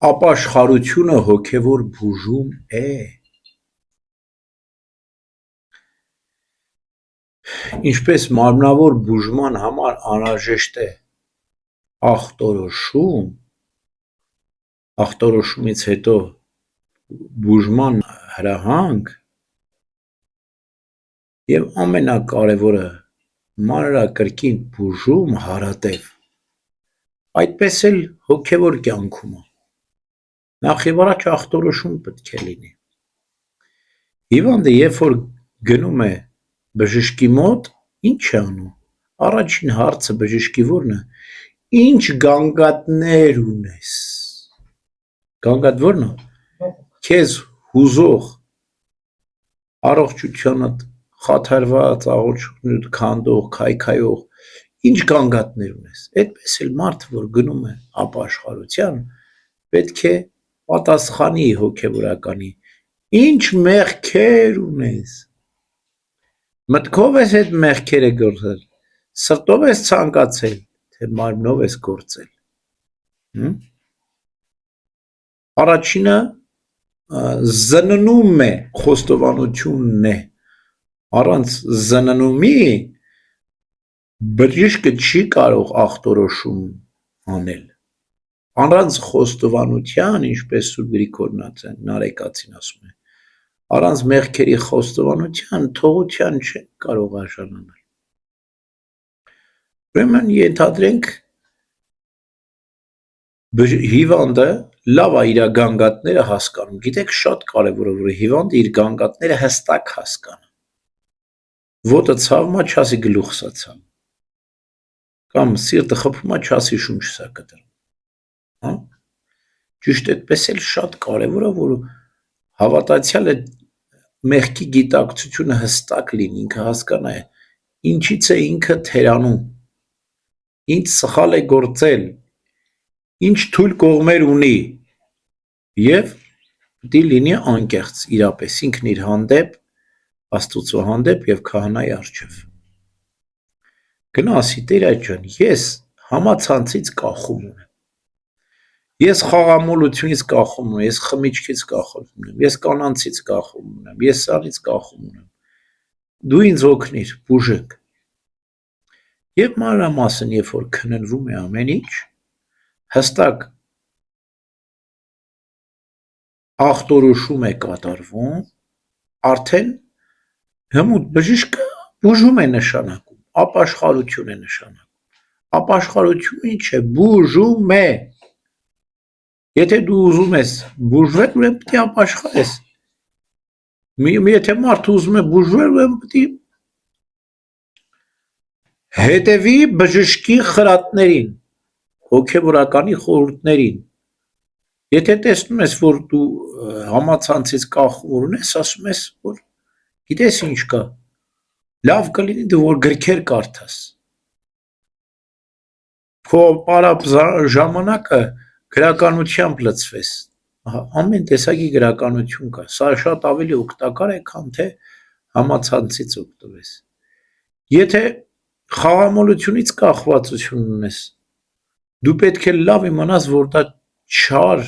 Ապաշխարությունը հոգևոր բուժում է։ Ինչպես մարմնավոր բուժման համար անհրաժեշտ է ախտորոշումից հետո բուժման հրահանգ եւ ամենակարևորը մանրակրկին բուժում հարատև, այդպես էլ հոգևոր կյանքում նախ եւ առաջ ախտորոշում պետք է լինի։ Հիվանդը երբ որ գնում է բժշկի մոտ, ինչ է անում։ Առաջին հարցը բժշկի որն է, ինչ գանգատներ ունես։ Գանգատ որն է։ Քեզ հուզող առողջությանդ խաթարված, առողջությունդ քանդող, քայքայող, ինչ գանգատներ ունես։ Այդպես էլ մարդը որ գնում է ապաշխարության, պետք է պատասխանի հոգևորականի, ինչ մեղքեր ունես։ Մտքով ես այդ մեղքերը գործել, սրտով ես ցանկացել, թե մարմնով ես գործել։ Առաջինը զննում է խոստովանությունն է, առանց զննումի բժիշկը չի կարող ախտորոշում անել։ Առանց խոստովանության, ինչպես Սուրբ Գրիգոր Նարեկացին ասում է, առանց մեղքերի խոստովանության թողության չեն կարող արժանանալ։ Ուրեմն ենթադրենք հիվանդը լավ է իր գանգատները հասկանում։ Գիտեք, շատ կարևոր է, որ հիվանդը իր գանգատները հստակ հասկանա։ Ոտը ցավում է, չասի գլուխս է ցավում։ Կամ սիրտը խփում է, չասի շունչս է կտրում։ Հա։ Ճիշտ այդպես էլ շատ կարևոր է, որ հավատացյալը մեղքի գիտակցությունը հստակ լինի, ինքը հասկանա ինչից է ինքը թերանում, ինչ սխալ է գործել, ինչ թույլ կողմեր ունի եւ պիտի լինի անկեղծ իրապես ինքն իր հանդեպ, Աստծո հանդեպ եւ քահանայի առջեւ։ Գնա ասի Տեր այդ ջան, ես համացանցից կախում ունեմ։ Ես խաղամոլությունից կախում ունեմ, ես խմիչքից կախում ունեմ, ես կանանցից կախում ունեմ, ես սրանից կախում ունեմ։ Դու ինձ օգնիր, բուժեք։ Եվ մանրամասն, երբ որ քննվում է ամեն ինչ, հստակ ախտորոշում է կատարվում, արդեն հմուտ բժիշկը բուժում է նշանակում, ապաշխարություն է նշանակում։ Ապաշխարություն ինչ է, բուժում է։ Եթե դու ուզում ես բուժվել, ուրեմն պետք է ապաշխարես։ Եթե մարդը ուզում է բուժվել, ուրեմն պետք է հետևի բժշկի խրատներին, հոգևորականի խորհուրդներին։ Եթե տեսնում ես, որ դու համացանցից կախում ունես, ասում ես, որ գիտես ինչ կա, լավ կլինի դու որ գրքեր կարդաս։ Քո պարապ ժամանակը գրականությամբ լցվես, ամեն տեսակի գրականություն կա, սա շատ ավելի օգտակար է, քան թե համացանցից օգտվես։ Եթե խաղամոլությունից կախվածություն ունես, դու պետք է լավ իմանաս, որ դա չար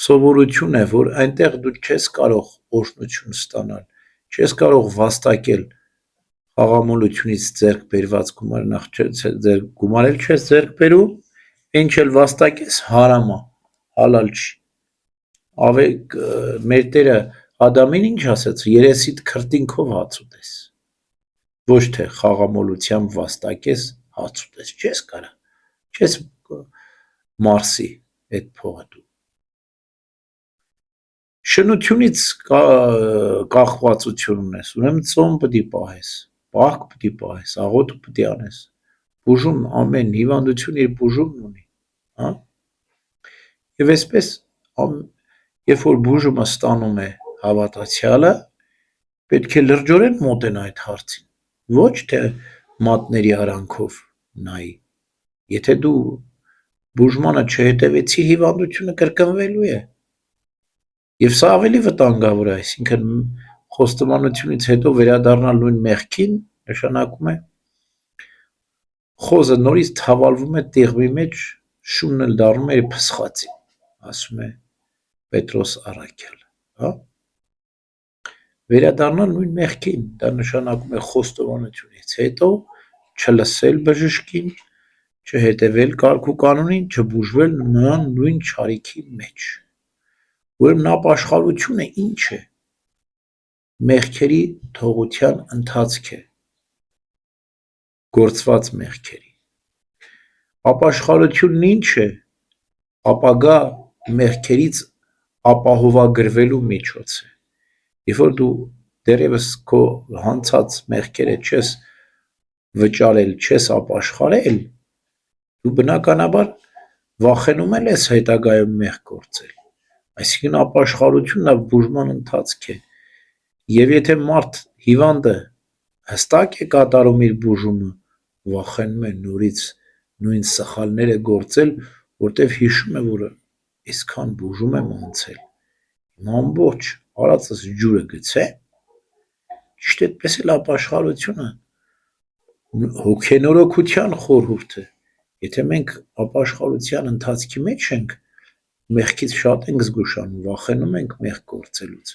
սովորություն է, որ այնտեղ դու չես կարող օրհնություն ստանալ, չես կարող վաստակել խաղամոլությունից ձեռք բերված գումարը, նախ գումարել չես ձեռք բերում, ինչ էլ վաստակես հարամ է, հալալ չի։ Մեր Տերը Ադամին ինչ ասաց, երեսիդ քրտինքով հաց ուտես, ոչ թե խաղամոլությամբ վաստակես հաց ուտես, չես կարա, չես մարսի այդ փողը դու։ Շնությունից կախվածություն ունես, ուրեմն ծոմ պիտի պահես, պահք պիտի պահես, աղոթք պիտի անես, բուժում ամեն հիվանդություն իր բուժումն ունի, հա։ Եվ այսպես, երբ որ բուժումը ստանում է հավատացյալը, պետք է լրջորեն մոտենա այդ հարցին, ոչ թե մատների արանքով նայի։ Եթե դու բուժմանը չհետևեցի, հիվանդությունը կրկնվելու է։ Եվ սա ավելի վտանգավոր է, այսինքն խոստովանությունից հետո վերադառնալ նույն մեղքին, նշանակում է խոզը նորից թավալվում է տիղմի մեջ, շունն էլ դառնում է իր փսխածին։ ասում է Պետրոս Առաքյալը, հա։ Վերադառնալ նույն մեղքին, դա նշանակում է խոստովանությունից հետո չլսել բժշկին, չհետևել կարգ ու կանոնին, չբուժվել նրան նույն չարիքի մեջ։ Ուրեմն ապաշխարությունը ինչ է։ Մեղքերի թողության ընթացք է, գործված մեղքերի։ Ապաշխարությունն ինչ է։ Ապագա մեղքերից ապահովագրվելու միջոց է։ Երբ որ դու դեռևս քո հանցած մեղքերը չես վճարել, չես ապաշխարել, դու բնականաբար վախենում ես հետագայում մեղք գործել։ Այսինքն ապաշխարությունն է բուժման ընթացք է։ Եվ եթե մարդ հիվանդը հստակ է կատարում իր բուժումը, վախենում է նորից նույն սխալները գործել, որտեվ հիշում է, որ այսքան բուժում եմ անցել, ամբողջ արածս ջուրը գցե։ Ճիշտ այդպես էլ ապաշխարությունը հոգենորոգության խորհուրդ է։ Եթե մենք ապաշխարության ընթացքի մեջ ենք, մեղքից շատ ենք զգուշանում, վախենում ենք մեղք գործելուց,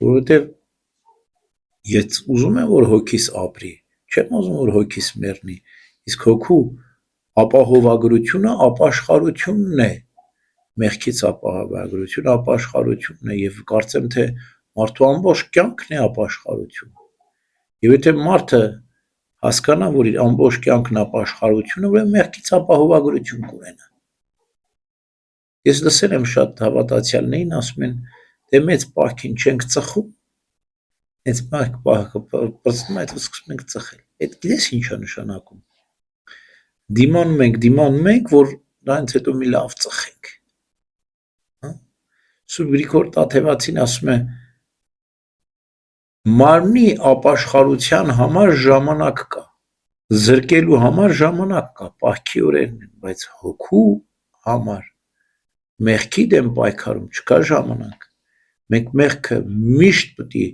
որովհետև ես ուզում եմ, որ հոգիս ապրի, չեմ ուզում, որ հոգիս մեռնի, իսկ հոգու ապահովագրությունը ապաշխարությունն է, մեղքից ապահովագրությունը ապաշխարությունն է, եւ կարծեմ թե մարդու ամբողջ կյանքն է ապաշխարություն։ Եվ եթե մարդը հասկանա, որ իր ամբողջ կյանքն ապաշխարությունը, ուրեմն մեղքից ապահովագրություն կունենա։ Ես լսել եմ շատ հավատացյալներին ասում են, դե մեծ պահքին չենք ծխում, հենց պահքը պրծնում է, հետո սկսում ենք ծխել։ Այդ գիտես ինչ է նշանակում։ Դիմանում ենք, որ դրանից հետո մի լավ ծխենք։ Սուրբ Գրիգոր Տաթևացին ասում է, մարմնի ապաշխարության համար ժամանակ կա, զրկելու համար ժամանակ կա, պահքի օրերն են, բայց հոգու համար մեղքի դեմ պայքարում չկա ժամանակ։ Մենք մեղքը միշտ պետք է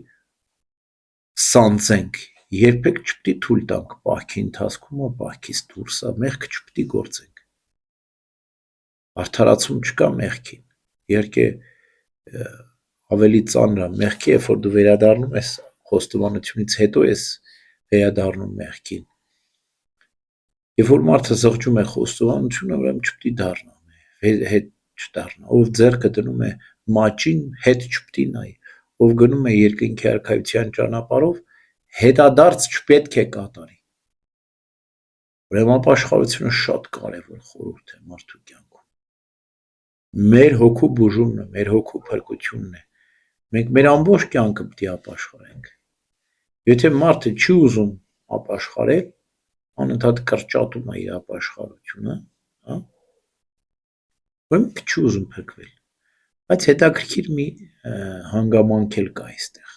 սանձենք, երբեք չպետք է թույլ տանք պահքի ընթացքում, պահքից դուրս է, մեղքը չպետք է գործենք։ Արդարացում չկա մեղքին։ Իհարկե ավելի ծանր է մեղքի, երբ որ դու վերադառնում ես խոստովանությունից հետո ես վերադառնում մեղքին։ Երբ որ մարդը զղջում է խոստովանությունը, ուրեմն չպետք է դառնա, հետ չդառնա։ Ով ձեռքը դնում է մաճին, հետ չպետք է նայի։ Ով գնում է երկինքի արքայության ճանապարհով, հետադարձ չպետք է կատարի։ Ուրեմն ապաշխարությունը շատ կարևոր խորհուրդ է մարդու կյանքում։ Մեր հոգու բուժումն է, մեր հոգու փրկությունն է։ Մենք մեր ամբողջ կյանքը պետք է ապաշխարենք։ Եթե մարդը չի ուզում ապաշխարել, անընդհատ կրճատում է իր ապաշխարությունը, հա։ Ուրեմն չի ուզում փրկվել։ Բայց հետաքրքիր մի հանգամանք էլ կա այստեղ։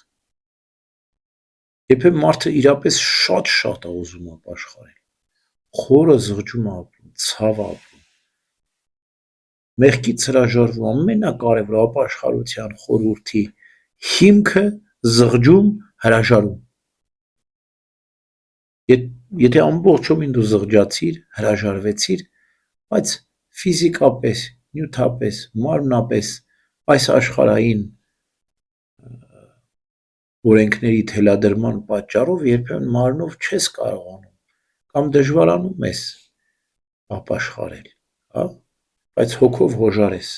Երբեմն մարդը իրապես շատ է ուզում ապաշխարել։ Խորը զղջում է ապրում, ցավ է ապրում։ Մեղքից հրաժարվում ամենակարևոր ապաշխարության խորհրդի հիմքը զղջում, հրաժարում։ Եթե ամբողջովին դու զղջացիր, հրաժարվեցիր, բայց ֆիզիկապես, նյութապես, մարմնապես այս աշխարհային օրենքների թելադրման պատճառով երբեմն մարմնով չես կարողանում կամ դժվարանում ես ապաշխարել, հա, բայց հոգով հոժար ես։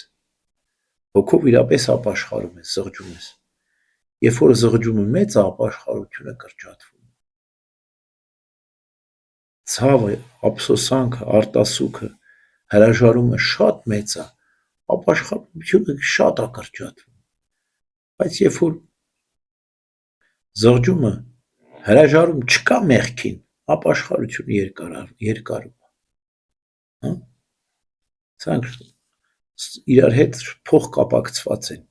Հոգով իրապես ապաշխարում ես, զղջում ես։ Երբ որ զղջումը մեծ է, ապաշխարությունը կրճատվում։ Ցավը, ափսոսանքը, արտասուքը, հրաժարումը շատ մեծ է, ապաշխարությունը շատ է կրճատվում։ Բայց երբ որ զղջումը, հրաժարում չկա մեղքին, ապաշխարությունը երկարում է։ Հա։ Սրանք իրար հետ փոխկապակցված են։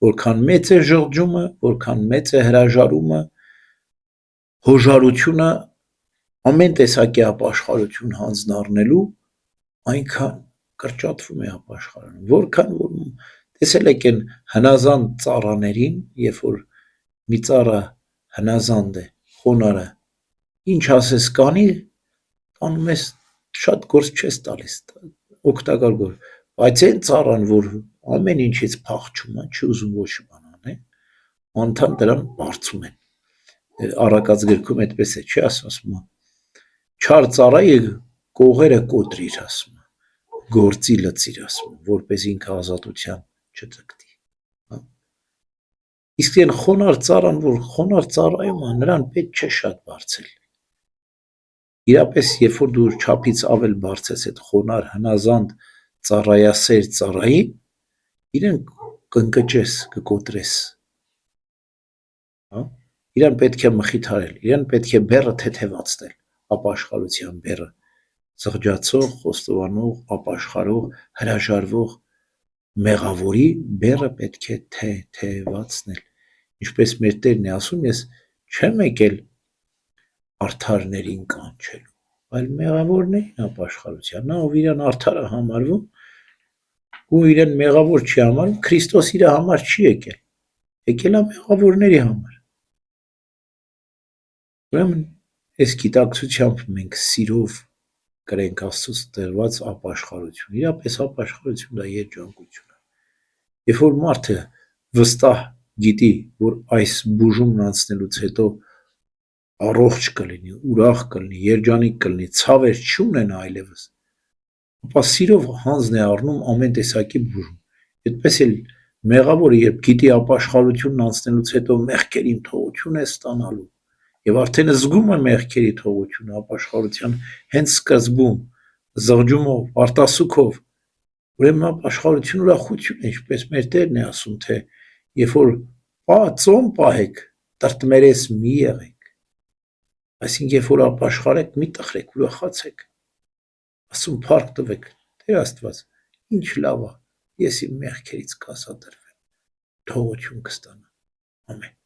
Որքան մեծ է զղջումը, որքան մեծ է հրաժարումը, հոժարությունը ամեն տեսակի ապաշխարություն հանձնառնելու, այնքան կրճատվում է ապաշխարությունը։ Որքան որ տեսել եք այն հնազանդ ծառաներին, երբ որ մի ծառա հնազանդ է, խոնարհ է, ինչ ասես կանի, անում ես շատ գործ չես տալիս, օգտակար գործ, Բայց այն ծառան, որ ամեն ինչից փախչում է, չի ուզում ոչ բան անել, անդամ դրան բարձում են։ Առակած գրքում այդպես է, չի ասում, չար ծառայի կողերը կոտրիր, ասում, գործի լծիր, ասում, որպես ինքը ազատության չձգտի։ Իսկ այն խոնար ծառան, որ խոնար ծառայում է, նրան պետք չէ շատ բարձել։ Իրապես, երբ որ դու չափից ավել բարձես այդ խոնար հնազանդ ծառայասեր ծառայի, իրեն կընկճես, կկոտրես։ Իրան պետք է մխիթարել, իրան պետք է բեռը թեթևացնել, ապաշխարության բեռը, զղջացող, խոստովանող, ապաշխարող, հրաժարվող մեղավորի բեռը պետք է թեթևացնել։ Ինչպես մեր Տերն է ասում, ես չեմ եկել արդարներին կանչելու, այլ մեղավորներին ապաշխարության։ Նա ով իրան արդար է համարվում, ու իրեն մեղավոր չի համարում, Քրիստոս իր համար չի եկել, եկել է մեղավորների համար։ Ուրեմն այս գիտակցությամբ մենք սիրով կրենք Աստծուց տրված ապաշխարություն։ Իրապես ապաշխարություն դա երջանկություն է։ Երբ որ մարդը վստահ գիտի, որ այս բուժումն անցնելուց հետո առողջ կլինի, ուրախ կլինի, երջանիկ կլինի, ցավեր չունենա այլևս, ապա սիրով հանձն է առնում ամեն տեսակի բուժում։ Այդպես էլ մեղավորը, երբ գիտի ապաշխարությունն անցնելուց հետո մեղքերին թողություն է ստանալու, եւ արդեն զգում է մեղքերի թողությունը ապաշխարության հենց սկզբում, զղջումով, արտասուքով, ուրեմն ապաշխարություն ուրախություն է, ինչպես մեր Տերն է ասում, թե երբ որ ծոմ պահեք, տրտմերես մի եղեք, այսինքն երբ որ ապաշխարեք, մի տխրեք, ուրախացեք, ասում փառք տվեք, Տեր Աստված, ինչ լավ է, ես իմ մեղքերից կազատվեմ, թողություն կստանամ, ամեն։